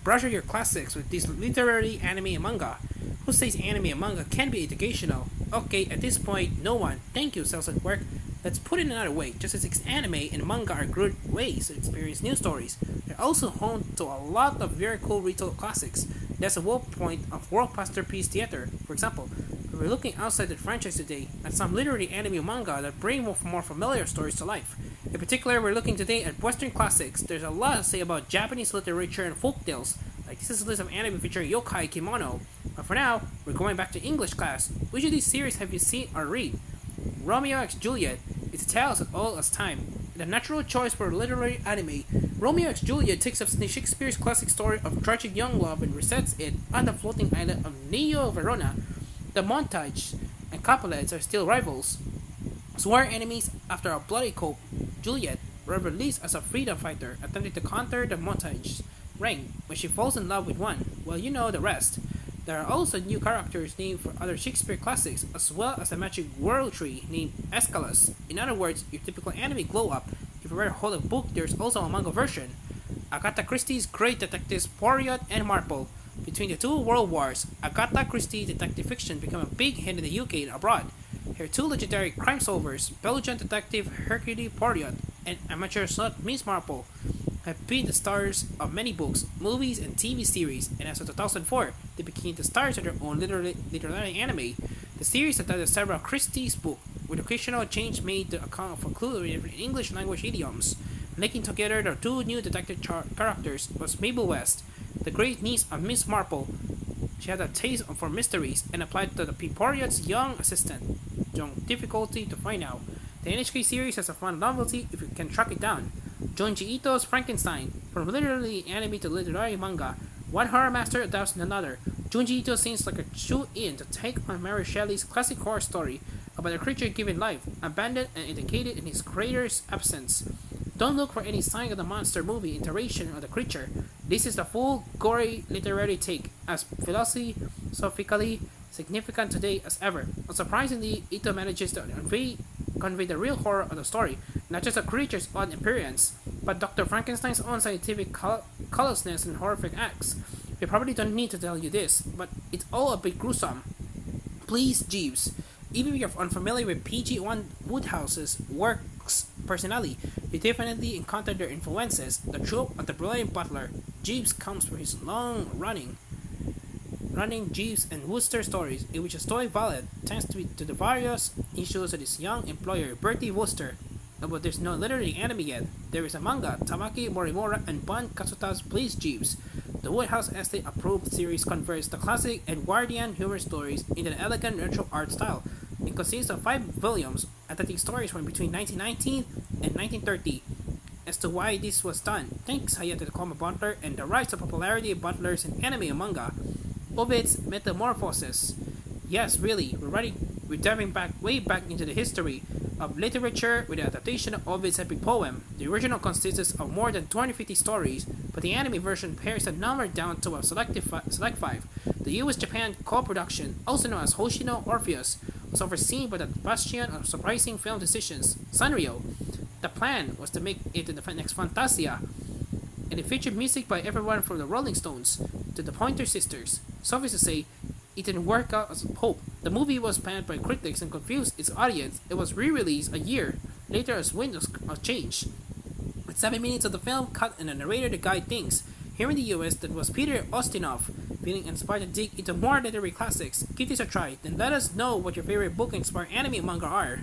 brush up your classics with these literary anime and manga. Who says anime and manga can be educational? Okay, at this point, no one. Thank you, Cells at Work. Let's put it another way. Just as anime and manga are good ways to experience new stories, they're also home to a lot of very cool retail classics. That's the whole point of world masterpiece theater. For example, we're looking outside the franchise today at some literary anime and manga that bring more familiar stories to life. In particular, we're looking today at Western classics. There's a lot to say about Japanese literature and folk tales. Like this is a list of anime featuring yokai kimono. But for now, we're going back to English class. Which of these series have you seen or read? Romeo x Juliet is a tale as old as time. The natural choice for literary anime, Romeo x Juliet takes up Shakespeare's classic story of tragic young love and resets it on the floating island of Neo Verona. The montage and Capulets are still rivals. Sworn enemies after a bloody cope, Juliet were released as a freedom fighter attempting to counter the montage ring when she falls in love with one. Well, you know the rest. There are also new characters named for other Shakespeare classics, as well as a magic world tree named Aeschylus. In other words, your typical anime glow up. If you ever hold a book, there's also a manga version. Agatha Christie's great detectives Poirot and Marple. Between the two world wars, Agatha Christie detective fiction became a big hit in the UK and abroad. Her two legendary crime solvers, Belgian detective Hercule Poirot and amateur slut Miss Marple, have been the stars of many books, movies, and TV series, and as of 2004, they became the stars of their own literary anime. The series adapted several Christie's books, with occasional change made to account for clues in English language idioms. Linking together the two new detective characters was Mabel West, the great niece of Miss Marple. She had a taste for mysteries and applied to the Poirot's young assistant, difficulty to find out. The NHK series has a fun novelty if you can track it down. Junji Ito's Frankenstein, from literary anime to literary manga, one horror master adapts another. Junji Ito seems like a shoe-in to take on Mary Shelley's classic horror story about a creature given life, abandoned and indicated in his creator's absence. Don't look for any sign of the monster movie iteration of the creature. This is the full, gory literary take, as philosophically significant today as ever. Unsurprisingly, Ito manages to convey the real horror of the story, not just the creature's odd appearance, but Dr. Frankenstein's own scientific callousness and horrific acts. We probably don't need to tell you this, but it's all a bit gruesome. Please, Jeeves. Even if you're unfamiliar with PG-1 Woodhouse's works personally, you definitely encountered their influences. The trope of the brilliant butler, Jeeves, comes from his long-running Jeeves and Wooster stories, in which a story valet tends to the various issues of his young employer, Bertie Wooster. But there's no literary anime yet. There is a manga, Tamaki Morimura and Bon Katsuta's Please Jeeves. The Woodhouse Estate approved series converts the classic Edwardian humor stories into an elegant retro art style. It consists of 5 volumes, attempting stories from between 1919 and 1930. As to why this was done, thanks Hayate Takuma Butler and the rise of popularity of butlers in anime and manga. Ovid's Metamorphosis. Yes, really, we're diving way back into the history of literature with the adaptation of Ovid's epic poem. The original consists of more than 250 stories, but the anime version pares the number down to a select 5. The US-Japan co-production, also known as Hoshino Orpheus, was overseen by the bastion of surprising film decisions, Sanrio. The plan was to make it the next Fantasia, and it featured music by everyone from the Rolling Stones to the Pointer Sisters. Suffice to say, it didn't work out as hoped. The movie was panned by critics and confused its audience. It was re-released a year later as windows changed, with 7 minutes of the film cut and a narrator to guide things. Here in the US, that was Peter Ustinov. Feeling inspired to dig into more literary classics? Give this a try, then let us know what your favorite book-inspired anime and manga are.